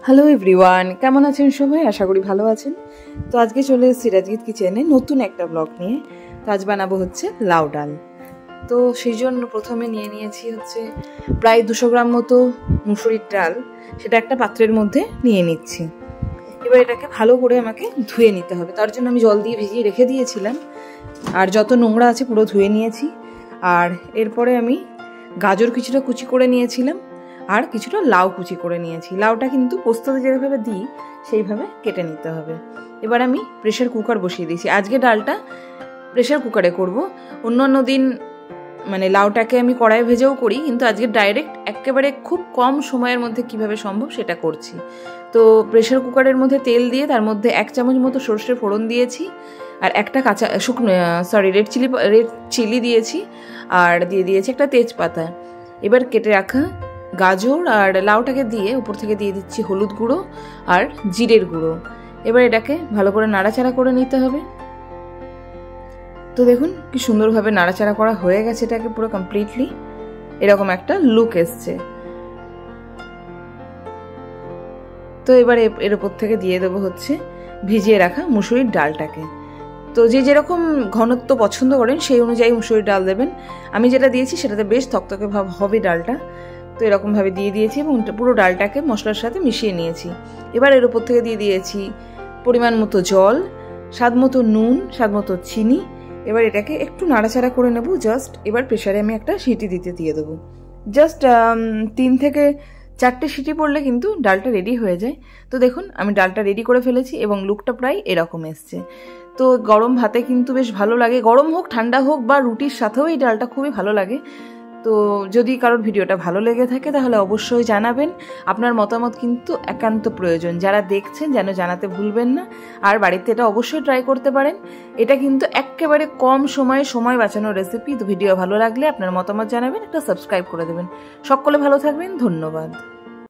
Hello everyone, কেমন আছেন সবাই? আশা করি ভালো আছেন। তো আজকে চলে এসেছি রাজগীত কিচেনে নতুন একটা ব্লগ নিয়ে। তো আজ বানাবো হচ্ছে লাউ ডাল। তো সেই জন্য প্রথমে নিয়ে নিয়েছি হচ্ছে প্রায় 200 গ্রাম মতো মুসুরির ডাল। সেটা একটা পাত্রের মধ্যে নিয়ে নিচ্ছি। এবার এটাকে ভালো করে আমাকে ধুয়ে নিতে হবে। তার জন্য আমি জল দিয়ে ভিজিয়ে রেখে দিয়েছিলাম, আর যত নোংরা আছে পুরো ধুয়ে নিয়েছি। আর এরপরে আমি গাজর কিছুটা কুচি করে নিয়েছিলাম, আর কিছুটা লাউ কুচি করে নিয়েছি। লাউটা কিন্তু পোস্ততে যেভাবে দিই সেইভাবে কেটে নিতে হবে। এবার আমি প্রেশার কুকার বসিয়ে দিয়েছি। আজকে ডালটা প্রেশার কুকারে করব। অন্য দিন মানে লাউটাকে আমি কড়াইয়ে ভেজেও করি, কিন্তু আজকে ডাইরেক্ট একেবারে খুব কম সময়ের মধ্যে কিভাবে সম্ভব সেটা করছি। তো প্রেশার কুকারের মধ্যে তেল দিয়ে তার মধ্যে 1 চামচ মতো সর্ষের ফোড়ন দিয়েছি, আর একটা রেড চিলি দিয়েছি, আর দিয়ে দিয়েছি একটা তেজপাতা। এবার কেটে রাখা গাজর আর লাউটাকে দিয়ে উপর থেকে দিয়ে দিচ্ছি হলুদ গুঁড়ো আর জিরের গুঁড়ো। এবার এটাকে ভালো করে নাড়াচাড়া করে নিতে হবে। তো দেখুন কি সুন্দরভাবে নাড়াচাড়া করা হয়ে গেছে, এটাকে পুরো কমপ্লিটলি এরকম একটা লুক এসছে। তো এবার এর উপর থেকে দিয়ে দেবো হচ্ছে ভিজিয়ে রাখা মুসুরির ডালটাকে। তো যে যেরকম ঘনত্ব পছন্দ করেন সেই অনুযায়ী মুসুরির ডাল দেবেন। আমি যেটা দিয়েছি সেটাতে বেশ থকথকে ভাব হবে ডালটা। তো এরকমভাবে দিয়ে দিয়েছি এবং পুরো ডালটাকে মশলার সাথে মিশিয়ে নিয়েছি। এবার এর উপর থেকে দিয়ে দিয়েছি পরিমাণ মতো জল, স্বাদ মতো নুন, স্বাদ মতো চিনি। এবার এটাকে একটু নাড়াচাড়া করে নেব জাস্ট। এবার প্রেশারে আমি একটা সিটি দিয়ে দেবো। জাস্ট 3 থেকে 4টে সিটি পড়লে কিন্তু ডালটা রেডি হয়ে যায়। তো দেখুন আমি ডালটা রেডি করে ফেলেছি এবং লুকটা প্রায় এরকম এসছে। তো গরম ভাতে কিন্তু বেশ ভালো লাগে, গরম হোক ঠান্ডা হোক বা রুটির সাথেও এই ডালটা খুবই ভালো লাগে। তো যদি কারোর ভিডিওটা ভালো লেগে থাকে তাহলে অবশ্যই জানাবেন। আপনার মতামত কিন্তু একান্ত প্রয়োজন। যারা দেখছেন যেন জানাতে ভুলবেন না। আর বাড়িতে এটা অবশ্যই ট্রাই করতে পারেন। এটা কিন্তু একেবারে কম সময় বাঁচানোর রেসিপি। তো ভিডিও ভালো লাগলে আপনার মতামত জানাবেন, একটা সাবস্ক্রাইব করে দেবেন। সকলে ভালো থাকবেন, ধন্যবাদ।